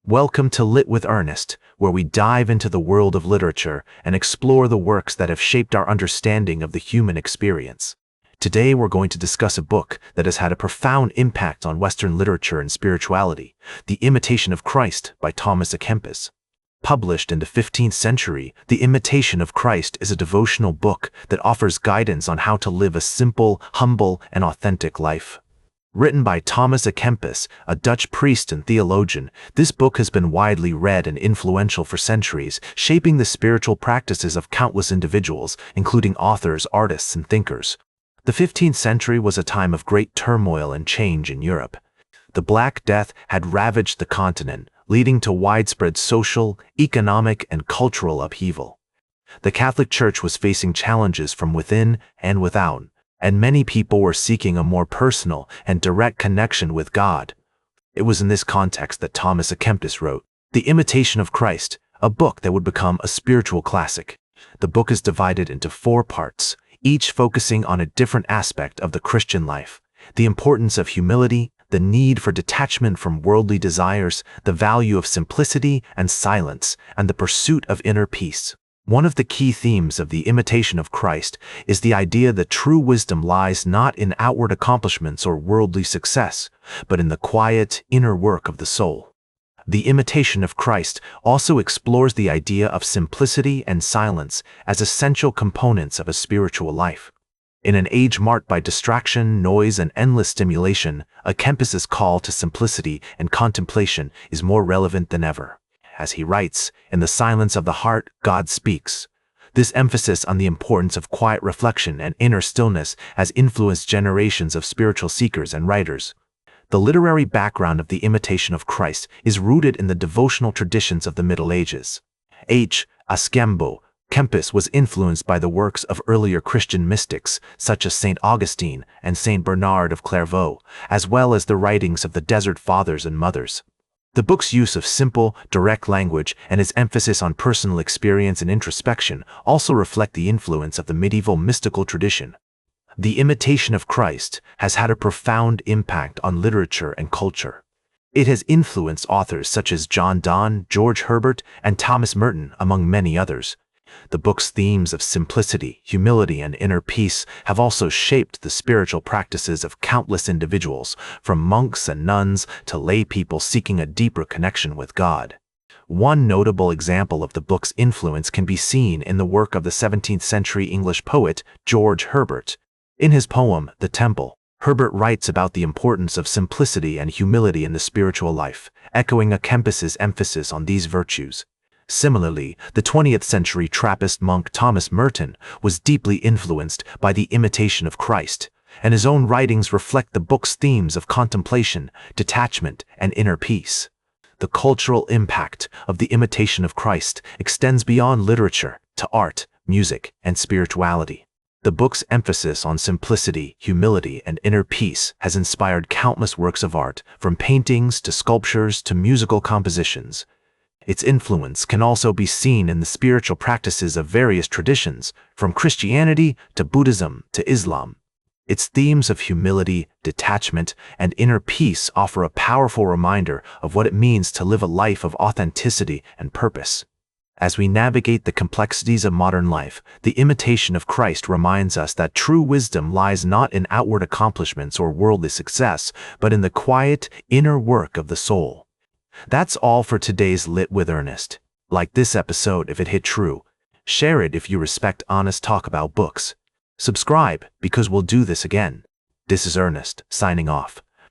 Welcome to Lit with Ernest, where we dive into the world of literature and explore the works that have shaped our understanding of the human experience. Today we're going to discuss a book that has had a profound impact on Western literature and spirituality, The Imitation of Christ by Thomas à Kempis. Published in the 15th century, The Imitation of Christ is a devotional book that offers guidance on how to live a simple, humble, and authentic life. Written by Thomas à Kempis, a Dutch priest and theologian, this book has been widely read and influential for centuries, shaping the spiritual practices of countless individuals, including authors, artists, and thinkers. The 15th century was a time of great turmoil and change in Europe. The Black Death had ravaged the continent, leading to widespread social, economic, and cultural upheaval. The Catholic Church was facing challenges from within and without, and many people were seeking a more personal and direct connection with God. It was in this context that Thomas à Kempis wrote The Imitation of Christ, a book that would become a spiritual classic. The book is divided into 4 parts, each focusing on a different aspect of the Christian life: the importance of humility, the need for detachment from worldly desires, the value of simplicity and silence, and the pursuit of inner peace. One of the key themes of The Imitation of Christ is the idea that true wisdom lies not in outward accomplishments or worldly success, but in the quiet, inner work of the soul. The Imitation of Christ also explores the idea of simplicity and silence as essential components of a spiritual life. In an age marked by distraction, noise, and endless stimulation, à Kempis's call to simplicity and contemplation is more relevant than ever. As he writes, in the silence of the heart, God speaks. This emphasis on the importance of quiet reflection and inner stillness has influenced generations of spiritual seekers and writers. The literary background of The Imitation of Christ is rooted in the devotional traditions of the Middle Ages. Kempis was influenced by the works of earlier Christian mystics such as St. Augustine and St. Bernard of Clairvaux, as well as the writings of the Desert Fathers and Mothers. The book's use of simple, direct language and its emphasis on personal experience and introspection also reflect the influence of the medieval mystical tradition. The Imitation of Christ has had a profound impact on literature and culture. It has influenced authors such as John Donne, George Herbert, and Thomas Merton, among many others. The book's themes of simplicity, humility, and inner peace have also shaped the spiritual practices of countless individuals, from monks and nuns to lay people seeking a deeper connection with God. One notable example of the book's influence can be seen in the work of the 17th century English poet George Herbert. In his poem, The Temple, Herbert writes about the importance of simplicity and humility in the spiritual life, echoing à Kempis's emphasis on these virtues. Similarly, the 20th century Trappist monk Thomas Merton was deeply influenced by The Imitation of Christ, and his own writings reflect the book's themes of contemplation, detachment, and inner peace. The cultural impact of The Imitation of Christ extends beyond literature to art, music, and spirituality. The book's emphasis on simplicity, humility, and inner peace has inspired countless works of art, from paintings to sculptures to musical compositions. Its influence can also be seen in the spiritual practices of various traditions, from Christianity to Buddhism to Islam. Its themes of humility, detachment, and inner peace offer a powerful reminder of what it means to live a life of authenticity and purpose. As we navigate the complexities of modern life, The Imitation of Christ reminds us that true wisdom lies not in outward accomplishments or worldly success, but in the quiet, inner work of the soul. That's all for today's Lit with Ernest. Like this episode if it hit true. Share it if you respect honest talk about books. Subscribe because we'll do this again. This is Ernest, signing off.